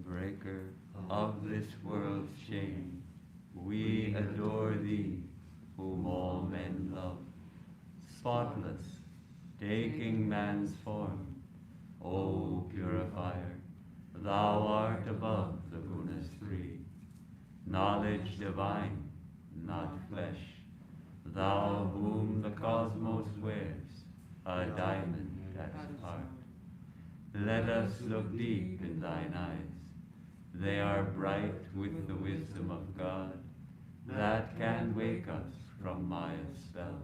Breaker of this world's chain, we adore thee, whom all men love. Spotless, taking man's form, O purifier, thou art above the gunas three. Knowledge divine, not flesh, thou whom the cosmos wears, a diamond at its heart. Let us look deep in thine eyes. They are bright with the wisdom of God, that can wake us from Maya's spell.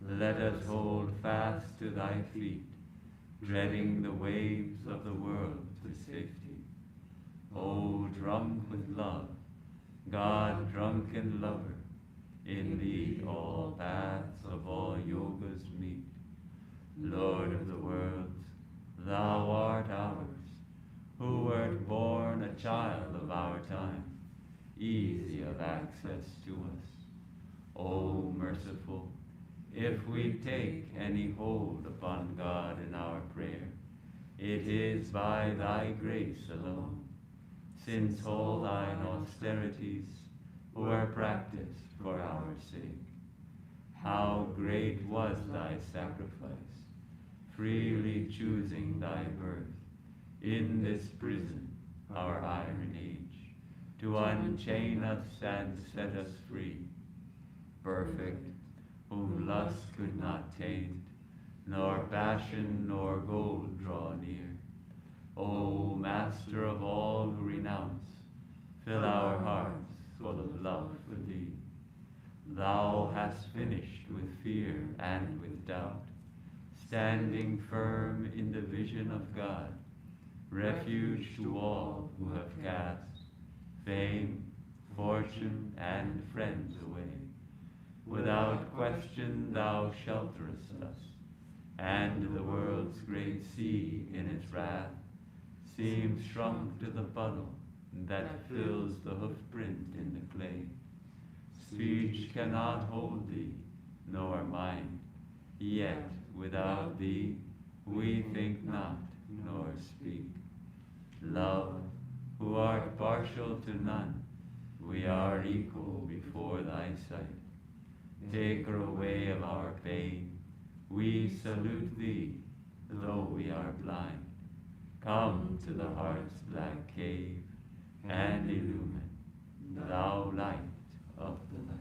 Let us hold fast to thy feet, dreading the waves of the world to safety. O drunk with love, God drunken lover, in thee all paths of all yogas meet. Lord of the worlds, thou art ours, who wert born a child of our time, easy of access to us. O merciful, if we take any hold upon God in our prayer, it is by thy grace alone, since all thine austerities were practiced for our sake. How great was thy sacrifice, freely choosing thy birth in this prison, our iron age, to unchain us and set us free. Perfect, whom lust could not taint, nor passion nor gold draw near. O Master of all who renounce, fill our hearts full of love for thee. Thou hast finished with fear and with doubt, standing firm in the vision of God, refuge to all who have cast fame, fortune, and friends away. Without question thou shelterest us, and the world's great sea in its wrath seems shrunk to the puddle that fills the hoofprint in the clay. Speech cannot hold thee, nor mind, yet without thee we think not, nor speak. Love, who art partial to none, we are equal before thy sight. Taker away of our pain, we salute thee, though we are blind. Come to the heart's black cave, and illumine, thou light of the light.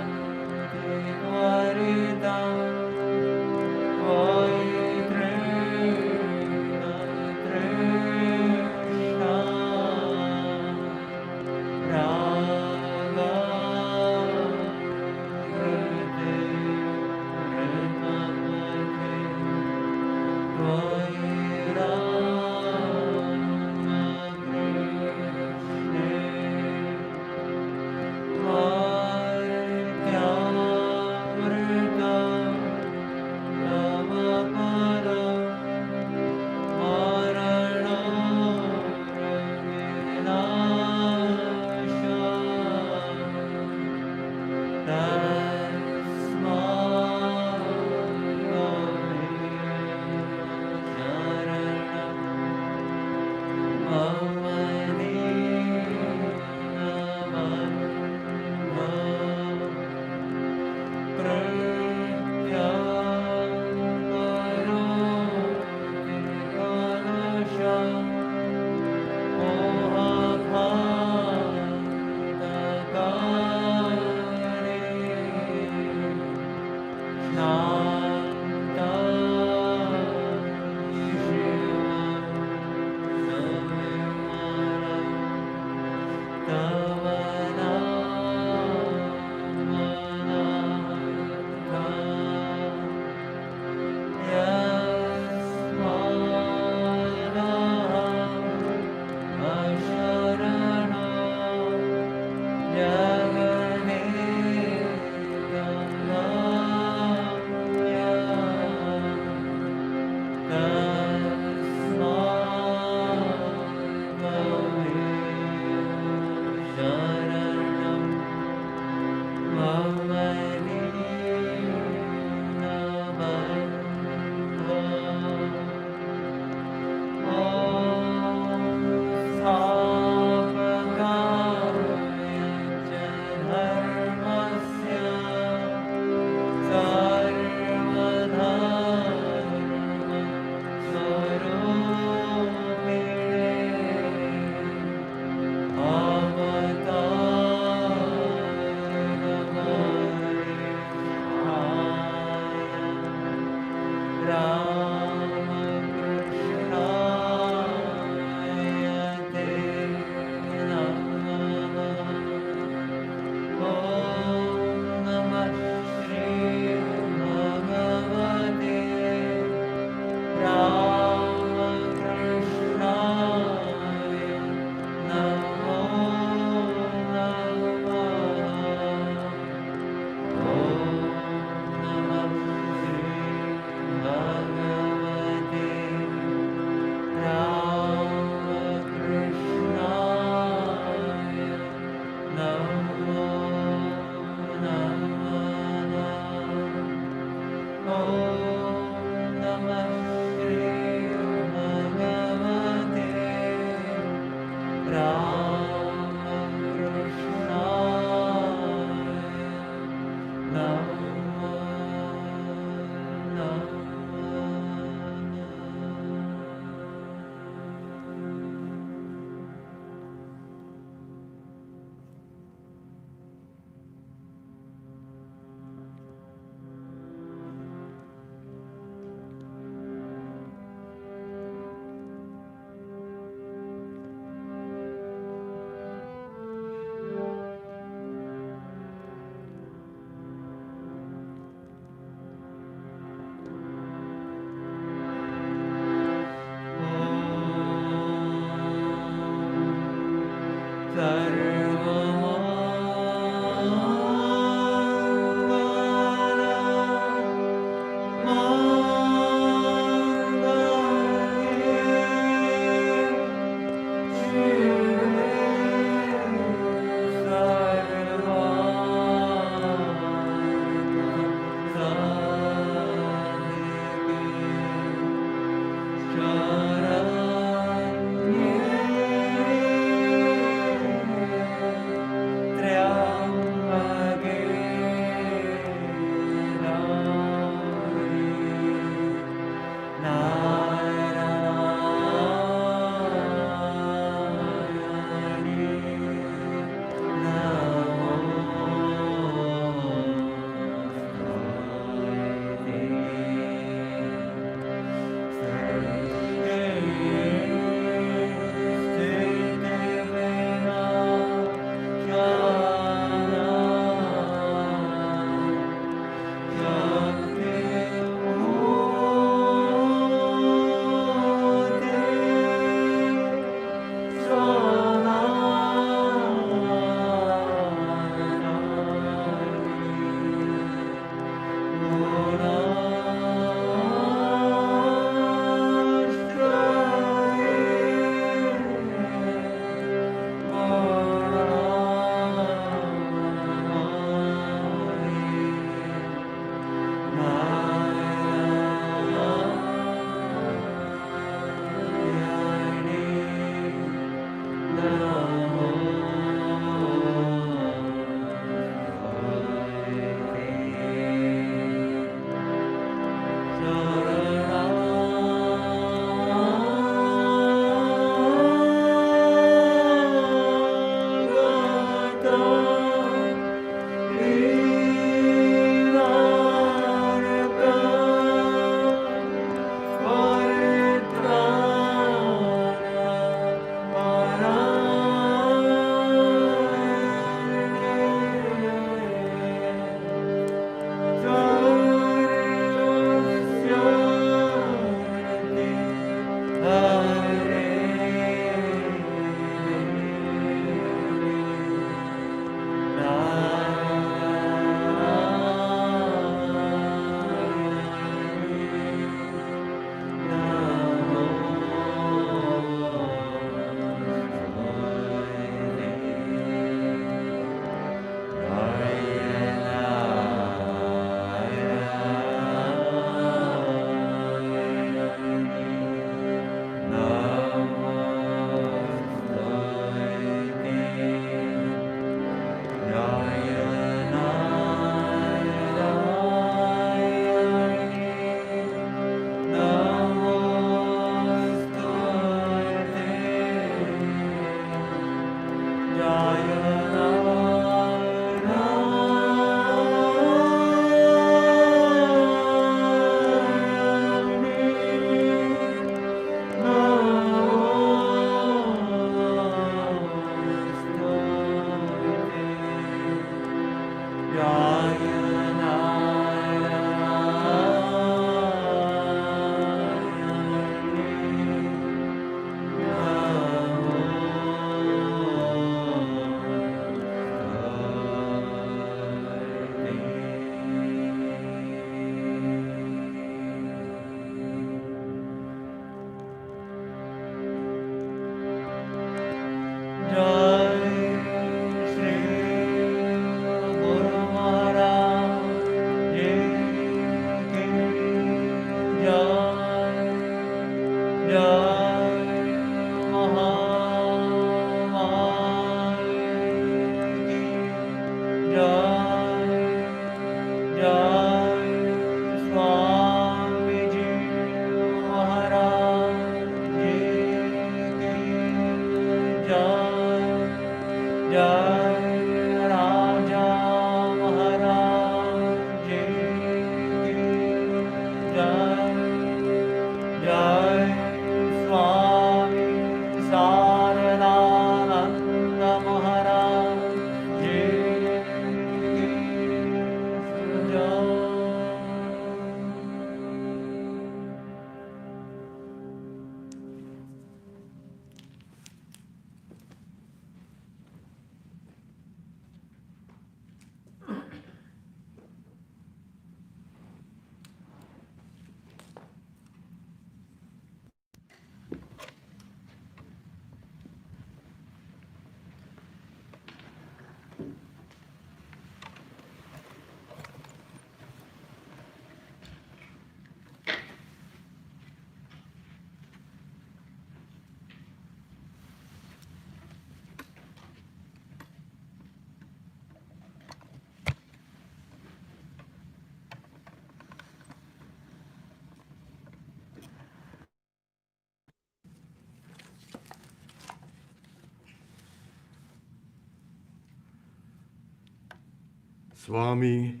Swami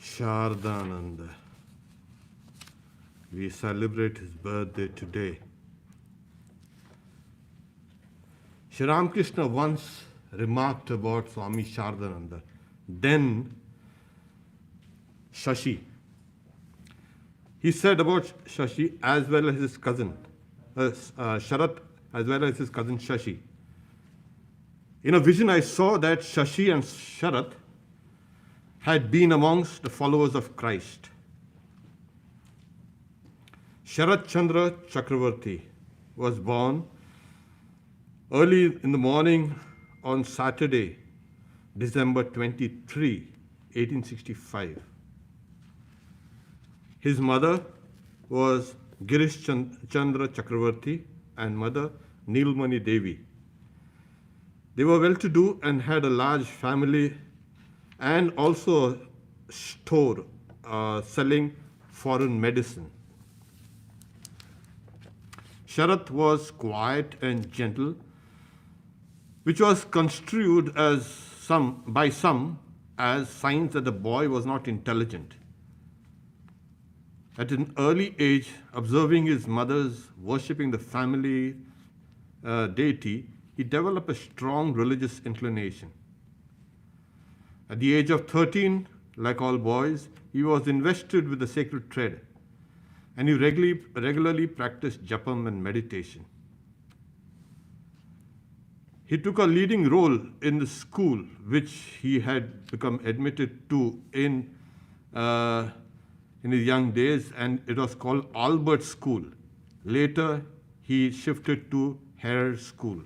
Shardananda. We celebrate his birthday today. Sri Ramakrishna once remarked about Swami Shardananda, then Shashi. He said about Shashi as well as his cousin, Sharat, as well as his cousin Shashi. In a vision, I saw that Shashi and Sharat had been amongst the followers of Christ. Sharat Chandra Chakravarti was born early in the morning on Saturday, December 23, 1865. His mother was Girish Chandra Chakravarti and mother Nilmani Devi. They were well-to-do and had a large family and also a store selling foreign medicine. Sharat was quiet and gentle, which was construed by some as signs that the boy was not intelligent. At an early age, observing his mother's worshipping the family deity, he developed a strong religious inclination. At the age of 13, like all boys, he was invested with the sacred thread, and he regularly practiced japam and meditation. He took a leading role in the school which he had become admitted to in his young days, and it was called Albert School. Later, he shifted to Hare School.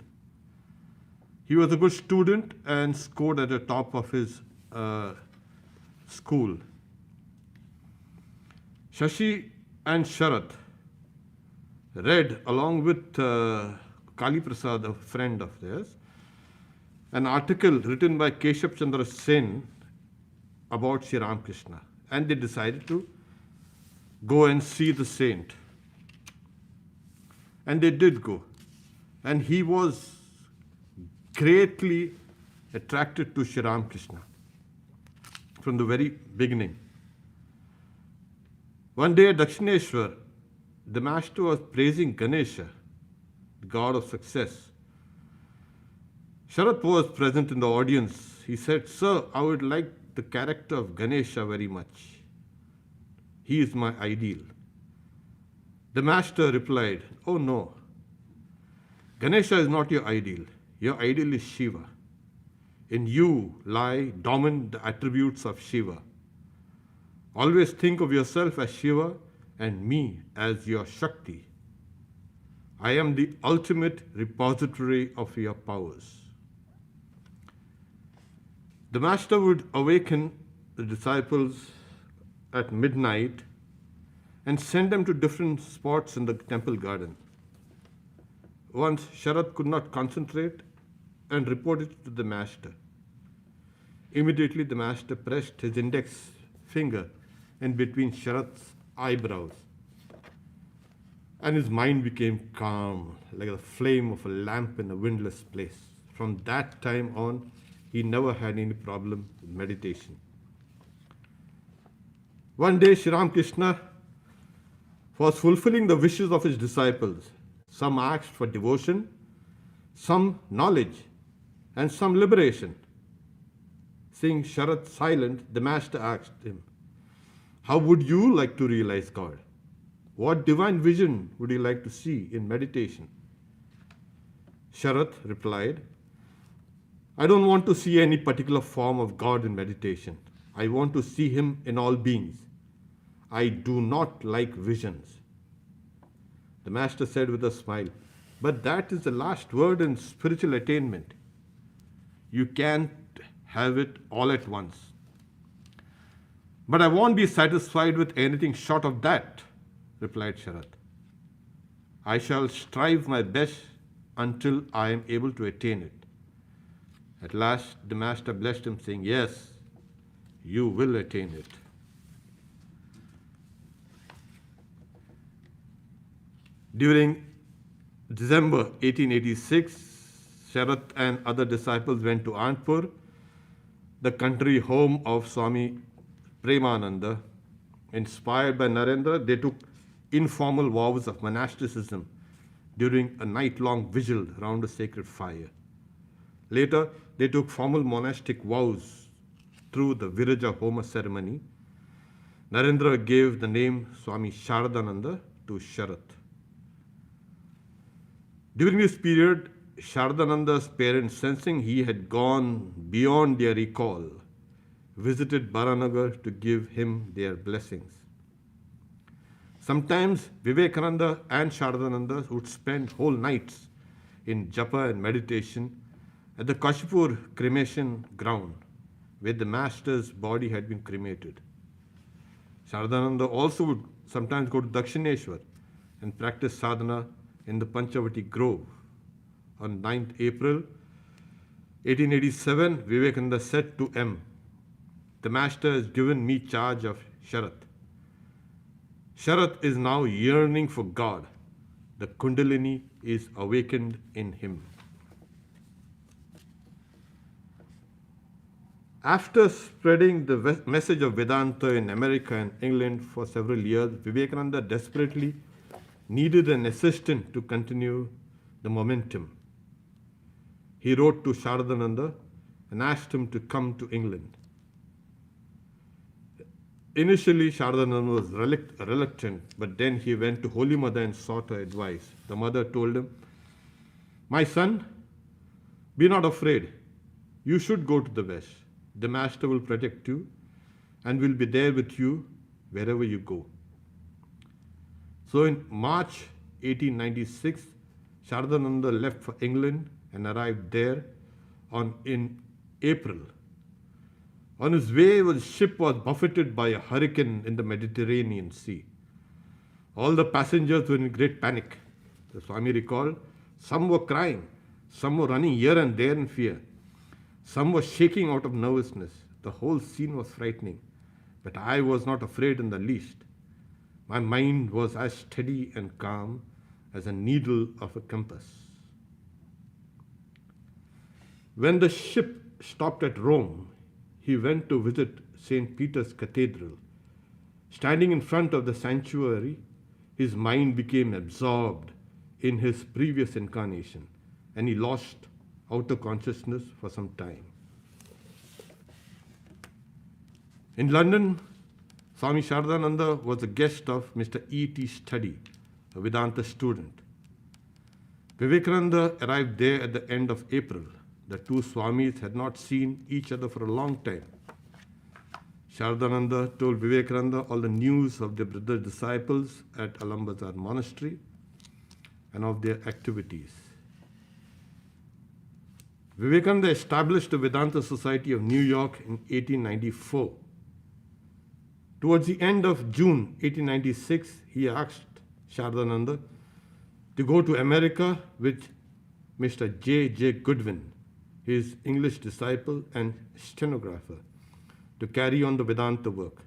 He was a good student and scored at the top of his school. Shashi and Sharat read along with Kali Prasad, a friend of theirs, an article written by Keshav Chandra Sen about Sri Ramakrishna, and they decided to go and see the saint. And they did go. And he was greatly attracted to Sri Ramakrishna from the very beginning. One day at Dakshineshwar, the master was praising Ganesha, the god of success. Sharat was present in the audience. He said, "Sir, I would like the character of Ganesha very much. He is my ideal." The master replied, "Oh no, Ganesha is not your ideal. Your ideal is Shiva. In you lie dominant the attributes of Shiva. Always think of yourself as Shiva and me as your Shakti. I am the ultimate repository of your powers." The master would awaken the disciples at midnight and send them to different spots in the temple garden. Once Sharat could not concentrate and reported to the master. Immediately the master pressed his index finger in between Sharat's eyebrows, and his mind became calm, like the flame of a lamp in a windless place. From that time on, he never had any problem with meditation. One day, Sri Ramakrishna was fulfilling the wishes of his disciples. Some asked for devotion, some knowledge, and some liberation. Seeing Sharat silent, the master asked him, "How would you like to realize God? What divine vision would you like to see in meditation?" Sharat replied, "I don't want to see any particular form of God in meditation. I want to see Him in all beings. I do not like visions." The master said with a smile, "But that is the last word in spiritual attainment. You can't have it all at once." "But I won't be satisfied with anything short of that," replied Sharat. "I shall strive my best until I am able to attain it." At last, the master blessed him, saying, "Yes, you will attain it." During December 1886, Sharat and other disciples went to Anpur, the country home of Swami Premananda. Inspired by Narendra, they took informal vows of monasticism during a night-long vigil around a sacred fire. Later, they took formal monastic vows through the Viraja Homa ceremony. Narendra gave the name Swami Sharadananda to Sharat. During this period, Sharadananda's parents, sensing he had gone beyond their recall, visited Baranagar to give him their blessings. Sometimes Vivekananda and Sharadananda would spend whole nights in japa and meditation at the Kashipur cremation ground, where the master's body had been cremated. Sharadananda also would sometimes go to Dakshineshwar and practice sadhana in the Panchavati Grove. On 9th April 1887, Vivekananda said to M, "The master has given me charge of Sharat. Sharat is now yearning for God. The Kundalini is awakened in him." After spreading the message of Vedanta in America and England for several years, Vivekananda desperately needed an assistant to continue the momentum. He wrote to Sharadananda and asked him to come to England. Initially, Sharadananda was reluctant, but then he went to Holy Mother and sought her advice. The mother told him, "My son, be not afraid. You should go to the West. The master will protect you and will be there with you wherever you go." So in March 1896, Sharadananda left for England and arrived there in April. On his way, his ship was buffeted by a hurricane in the Mediterranean Sea. All the passengers were in great panic. The Swami recalled, some were crying, some were running here and there in fear. Some were shaking out of nervousness. The whole scene was frightening, but I was not afraid in the least. My mind was as steady and calm as a needle of a compass. When the ship stopped at Rome, he went to visit St. Peter's Cathedral. Standing in front of the sanctuary, his mind became absorbed in his previous incarnation, and he lost outer consciousness for some time. In London, Swami Shardananda was a guest of Mr. E.T. Study, a Vedanta student. Vivekananda arrived there at the end of April. The two Swamis had not seen each other for a long time. Shardananda told Vivekananda all the news of their brother disciples at Alambazar Monastery and of their activities. Vivekananda established the Vedanta Society of New York in 1894. Towards the end of June 1896, he asked Shardananda to go to America with Mr. J. Goodwin, his English disciple and stenographer, to carry on the Vedanta work.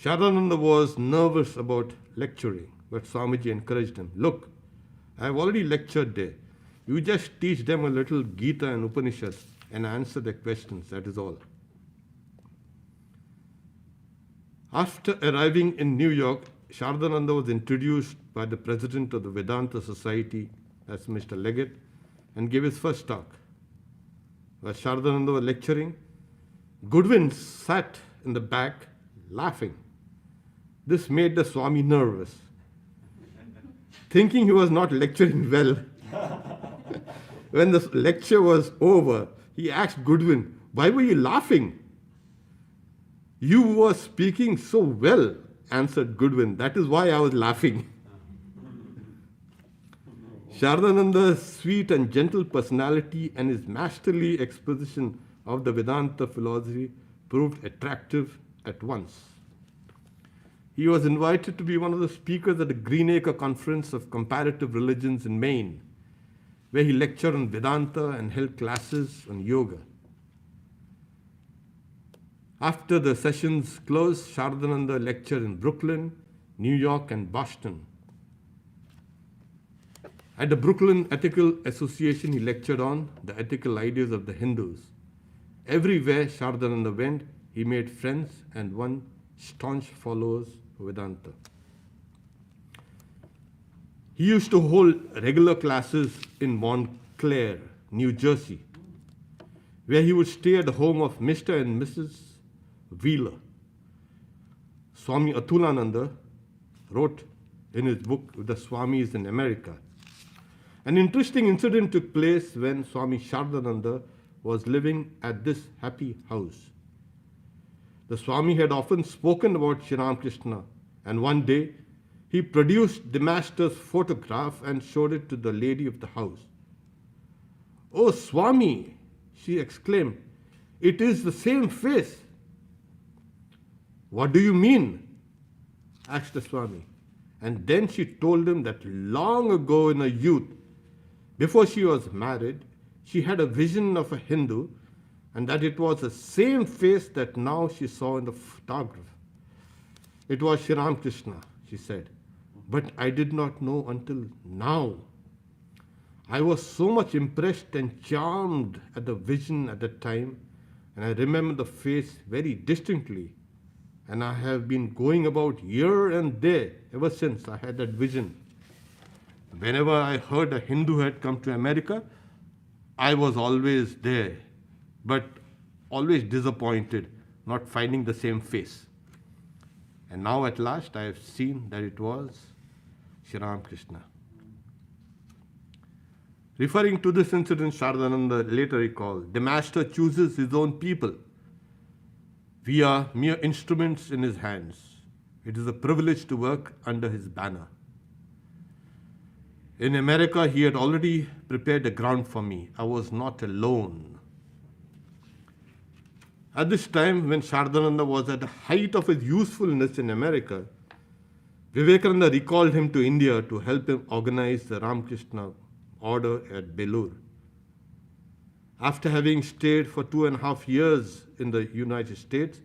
Shardananda was nervous about lecturing, but Swamiji encouraged him. Look, I have already lectured there. You just teach them a little Gita and Upanishads and answer their questions, that is all. After arriving in New York, Shardananda was introduced by the president of the Vedanta Society as Mr. Leggett and gave his first talk. While Shardananda was lecturing, Goodwin sat in the back laughing. This made the Swami nervous. Thinking he was not lecturing well, when the lecture was over, he asked Goodwin, "Why were you laughing?" "You were speaking so well," answered Goodwin. "That is why I was laughing." Shardananda's sweet and gentle personality and his masterly exposition of the Vedanta philosophy proved attractive at once. He was invited to be one of the speakers at the Greenacre Conference of Comparative Religions in Maine, where he lectured on Vedanta and held classes on yoga. After the sessions closed, Shardananda lectured in Brooklyn, New York, and Boston. At the Brooklyn Ethical Association, he lectured on the ethical ideas of the Hindus. Everywhere Shardananda went, he made friends and won staunch followers of Vedanta. He used to hold regular classes in Montclair, New Jersey, where he would stay at the home of Mr. and Mrs. Wheeler. Swami Atulananda wrote in his book, The Swamis in America. An interesting incident took place when Swami Shardananda was living at this happy house. The Swami had often spoken about Sri Ramakrishna, and one day he produced the master's photograph and showed it to the lady of the house. "Oh, Swami," she exclaimed, "it is the same face." "What do you mean?" asked the Swami. And then she told him that long ago in her youth, before she was married, she had a vision of a Hindu, and that it was the same face that now she saw in the photograph. "It was Sri Ramakrishna," she said, "but I did not know until now. I was so much impressed and charmed at the vision at that time, and I remember the face very distinctly, and I have been going about here and there ever since I had that vision. Whenever I heard a Hindu had come to America, I was always there, but always disappointed, not finding the same face. And now at last I have seen that it was Sri Ramakrishna." Referring to this incident, Shardananda later recalled, "The master chooses his own people. We are mere instruments in his hands. It is a privilege to work under his banner. In America, he had already prepared the ground for me. I was not alone." At this time, when Shardananda was at the height of his usefulness in America, Vivekananda recalled him to India to help him organize the Ramakrishna order at Belur. After having stayed for 2.5 years in the United States,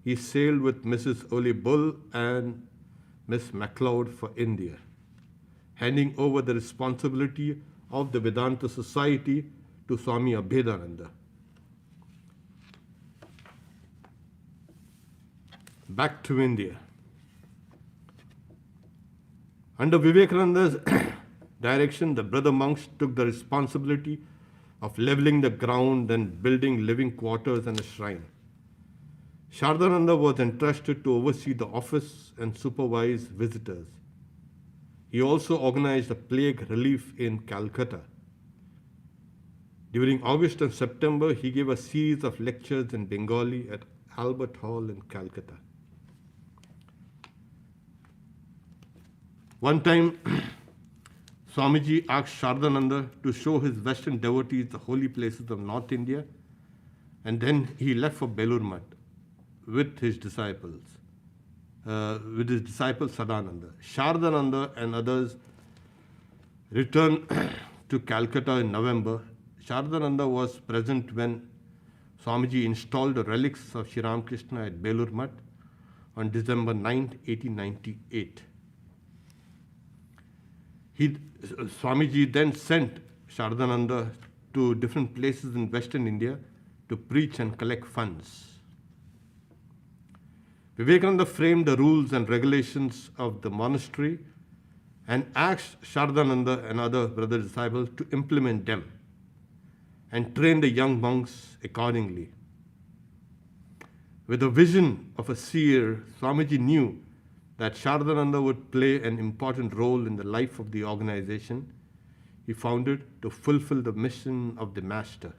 he sailed with Mrs. Oli Bull and Miss MacLeod for India, handing over the responsibility of the Vedanta Society to Swami Abhedananda. Back to India. Under Vivekananda's direction, the brother monks took the responsibility of leveling the ground and building living quarters and a shrine. Shardananda was entrusted to oversee the office and supervise visitors. He also organized a plague relief in Calcutta. During August and September, he gave a series of lectures in Bengali at Albert Hall in Calcutta. One time, Swamiji asked Shardananda to show his Western devotees the holy places of North India, and then he left for Belur Math with his disciple Sadananda. Shardananda and others returned to Calcutta in November. Shardananda was present when Swamiji installed the relics of Sri Ramakrishna at Belur Math on December 9, 1898. Swamiji then sent Shardananda to different places in Western India to preach and collect funds. Vivekananda framed the rules and regulations of the monastery and asked Shardananda and other brother disciples to implement them and train the young monks accordingly. With the vision of a seer, Swamiji knew that Shardananda would play an important role in the life of the organization he founded to fulfill the mission of the Master.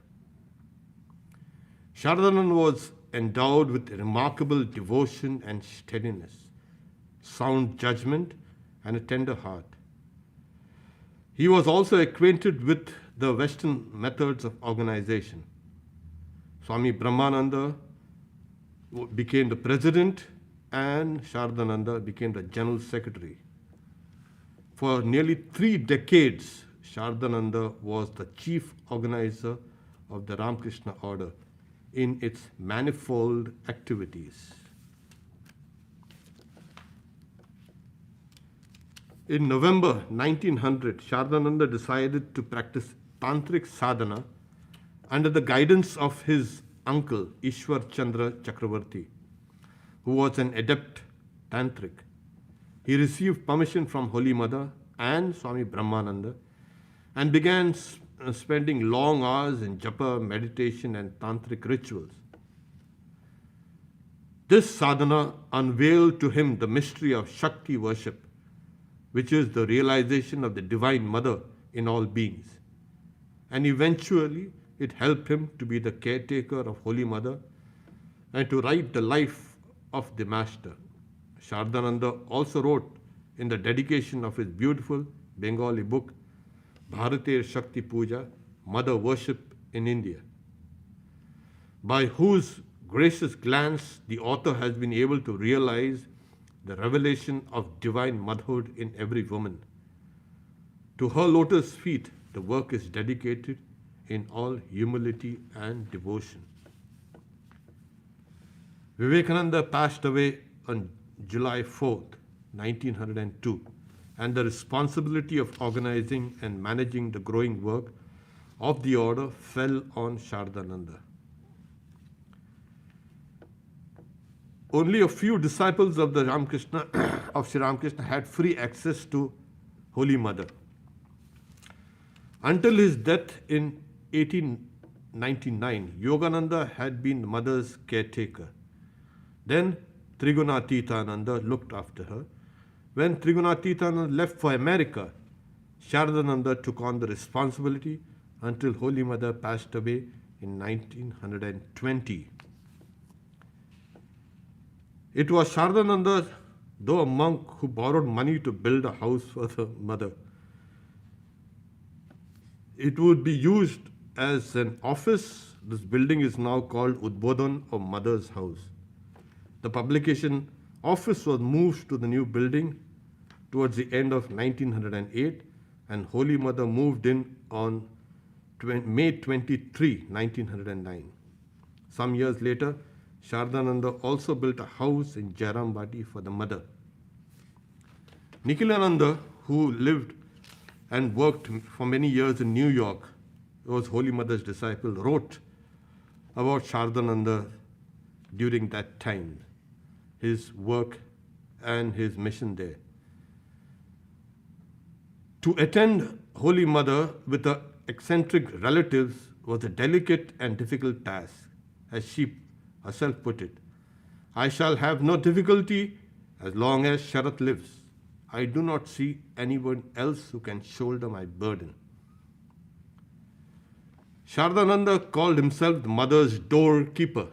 Shardananda was endowed with remarkable devotion and steadiness, sound judgment, and a tender heart. He was also acquainted with the Western methods of organization. Swami Brahmananda became the president and Shardananda became the general secretary. For nearly 3 decades, Shardananda was the chief organizer of the Ramakrishna order in its manifold activities. In November 1900, Shardananda decided to practice tantric sadhana under the guidance of his uncle Ishwar Chandra Chakravarti, who was an adept tantric. He received permission from Holy Mother and Swami Brahmananda and began spending long hours in japa, meditation, and tantric rituals. This sadhana unveiled to him the mystery of Shakti worship, which is the realization of the Divine Mother in all beings. And eventually, it helped him to be the caretaker of Holy Mother and to write the life of the Master. Shardananda also wrote in the dedication of his beautiful Bengali book, Bharatiya Shakti Puja, Mother Worship in India, by whose gracious glance the author has been able to realize the revelation of divine motherhood in every woman. To her lotus feet, the work is dedicated in all humility and devotion. Vivekananda passed away on July 4th, 1902, and the responsibility of organizing and managing the growing work of the order fell on Shardananda. Only a few disciples of the Sri Ramakrishna had free access to Holy Mother. Until his death in 1899, Yogananda had been the mother's caretaker. Then Trigunatitananda looked after her. When Trigunatitananda left for America, Shardananda took on the responsibility until Holy Mother passed away in 1920. It was Shardananda, though a monk, who borrowed money to build a house for the mother. It would be used as an office. This building is now called Udbodhan or Mother's House. The publication office was moved to the new building towards the end of 1908, and Holy Mother moved in on May 23, 1909. Some years later, Shardananda also built a house in Jairambati for the mother. Nikhilananda, who lived and worked for many years in New York, was Holy Mother's disciple, wrote about Shardananda during that time, his work and his mission there. To attend Holy Mother with her eccentric relatives was a delicate and difficult task, as she herself put it. I shall have no difficulty as long as Sharat lives. I do not see anyone else who can shoulder my burden. Shardananda called himself the mother's doorkeeper,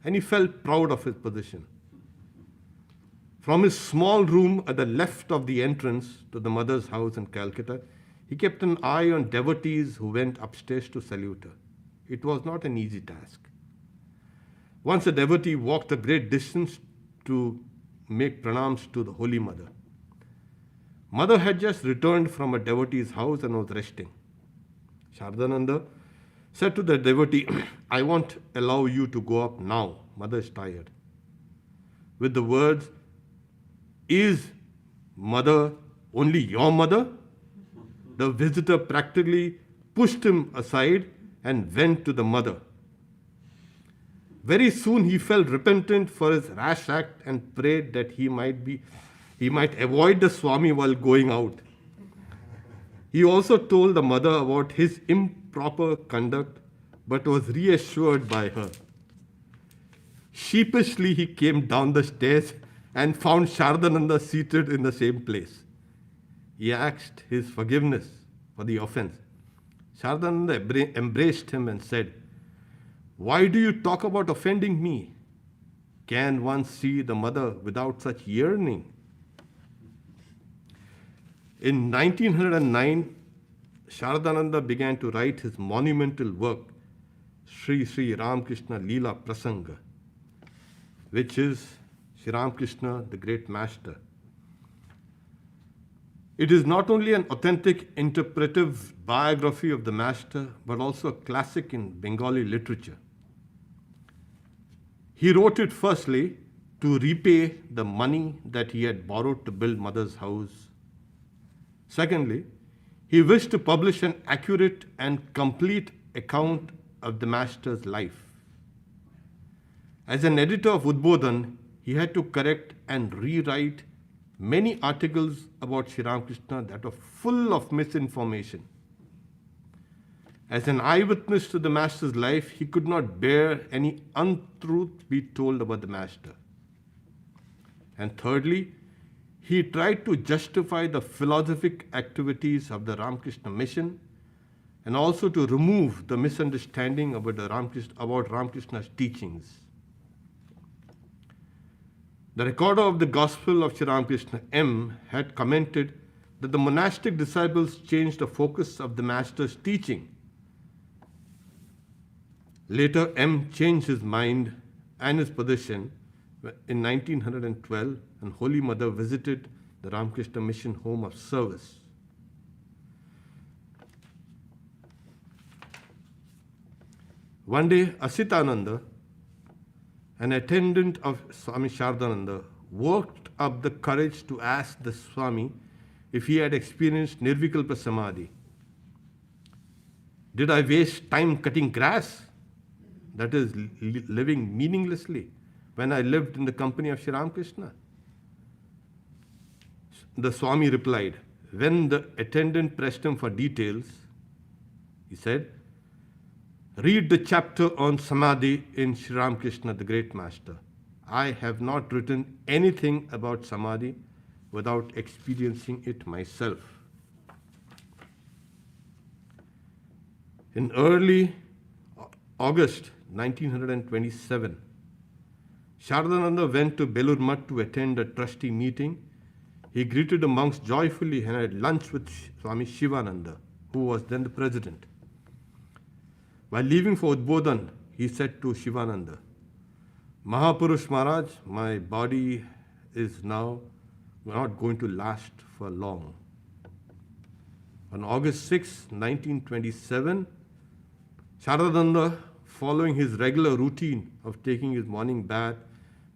and he felt proud of his position. From his small room at the left of the entrance to the mother's house in Calcutta, he kept an eye on devotees who went upstairs to salute her. It was not an easy task. Once a devotee walked a great distance to make pranams to the Holy Mother. Mother had just returned from a devotee's house and was resting. Shardananda said to the devotee, I won't allow you to go up now. Mother is tired. With the words, is mother only your mother? The visitor practically pushed him aside and went to the mother. Very soon he felt repentant for his rash act and prayed that he might avoid the Swami while going out. He also told the mother about his improper conduct, but was reassured by her. Sheepishly he came down the stairs and found Shardananda seated in the same place. He asked his forgiveness for the offense. Shardananda embraced him and said, Why do you talk about offending me? Can one see the mother without such yearning? In 1909, Shardananda began to write his monumental work, Sri Sri Ramakrishna Leela Prasanga, which is Sri Ramakrishna, the great master. It is not only an authentic interpretive biography of the master, but also a classic in Bengali literature. He wrote it firstly to repay the money that he had borrowed to build mother's house. Secondly, he wished to publish an accurate and complete account of the master's life. As an editor of Udbodhan, he had to correct and rewrite many articles about Sri Ramakrishna that were full of misinformation. As an eyewitness to the master's life, he could not bear any untruth be told about the master. And thirdly, he tried to justify the philosophic activities of the Ramakrishna mission and also to remove the misunderstanding about Ramakrishna's teachings. The recorder of the Gospel of Sri Ramakrishna, M., had commented that the monastic disciples changed the focus of the master's teaching. Later, M. changed his mind and his position in 1912, and Holy Mother visited the Ramakrishna Mission Home of Service. One day, Asitananda, an attendant of Swami Shardananda, worked up the courage to ask the Swami if he had experienced Nirvikalpa Samadhi. Did I waste time cutting grass? That is, living meaninglessly, when I lived in the company of Sri Ramakrishna? The Swami replied. When the attendant pressed him for details, he said, read the chapter on Samadhi in Sri Ramakrishna, the great master. I have not written anything about Samadhi without experiencing it myself. In early August 1927, Shardananda went to Belur Math to attend a trustee meeting. He greeted the monks joyfully and had lunch with Swami Shivananda, who was then the president. While leaving for Udbodhan, he said to Shivananda, Mahapurush Maharaj, my body is now not going to last for long. On August 6, 1927, Sharadananda, following his regular routine of taking his morning bath,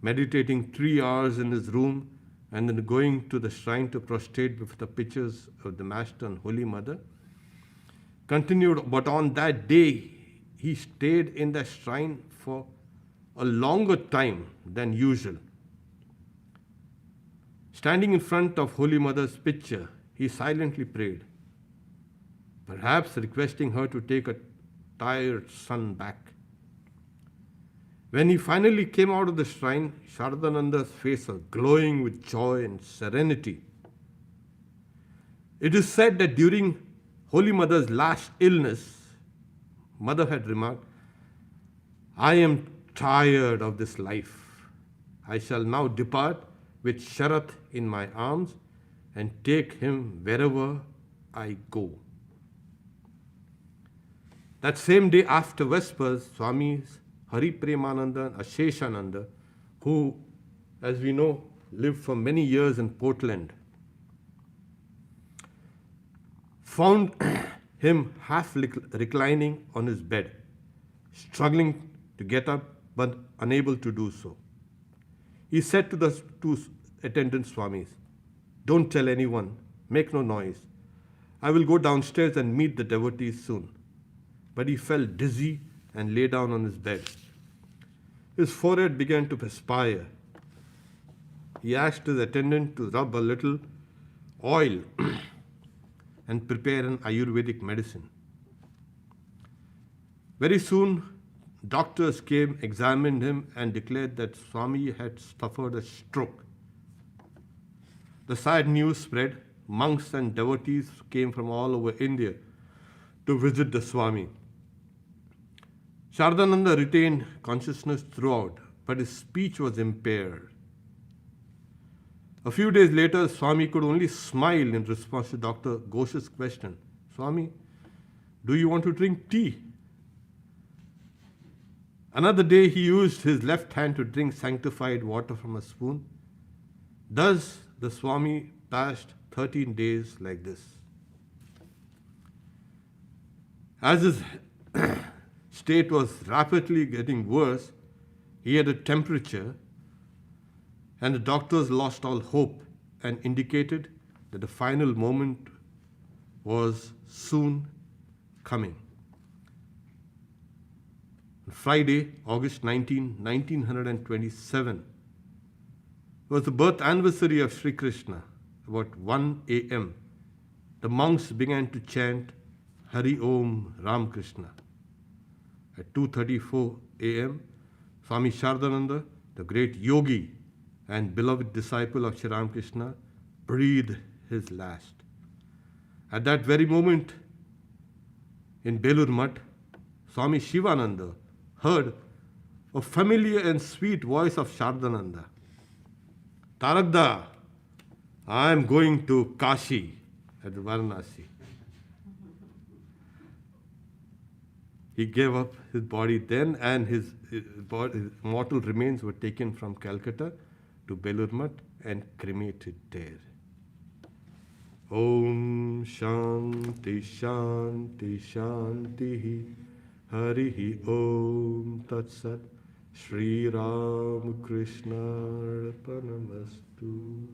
meditating 3 hours in his room, and then going to the shrine to prostrate before the pictures of the Master and Holy Mother, continued. But on that day, he stayed in the shrine for a longer time than usual. Standing in front of Holy Mother's picture, he silently prayed, perhaps requesting her to take a tired son back. When he finally came out of the shrine, Sharadananda's face was glowing with joy and serenity. It is said that during Holy Mother's last illness, Mother had remarked, I am tired of this life. I shall now depart with Sharat in my arms and take him wherever I go. That same day after Vespers, Swamis Hari Premananda and Asheshananda, who, as we know, lived for many years in Portland, found him half reclining on his bed, struggling to get up but unable to do so. He said to the two attendant Swamis, don't tell anyone, make no noise. I will go downstairs and meet the devotees soon. But he felt dizzy and lay down on his bed. His forehead began to perspire. He asked his attendant to rub a little oil and prepare an Ayurvedic medicine. Very soon, doctors came, examined him, and declared that Swami had suffered a stroke. The sad news spread. Monks and devotees came from all over India to visit the Swami. Sharadananda retained consciousness throughout, but his speech was impaired. A few days later, Swami could only smile in response to Dr. Ghosh's question, Swami, do you want to drink tea? Another day, he used his left hand to drink sanctified water from a spoon. Thus, the Swami passed 13 days like this. As his state was rapidly getting worse, he had a temperature, and the doctors lost all hope and indicated that the final moment was soon coming. On Friday, August 19, 1927, was the birth anniversary of Sri Krishna. About 1 a.m., the monks began to chant Hari Om Ram Krishna. At 2:34 a.m., Swami Sharadananda, the great yogi and beloved disciple of Sri Ramakrishna, breathed his last. At that very moment, in Belur Mutt, Swami Shivananda heard a familiar and sweet voice of Sharadananda. Tarakda, I am going to Kashi at Varanasi. He gave up his body then, and his mortal remains were taken from Calcutta to Belur Mutt and cremated there. Om Shanti Shanti Shanti Harihi Om Tat Sat Shri Ram Krishna Arpanamastu.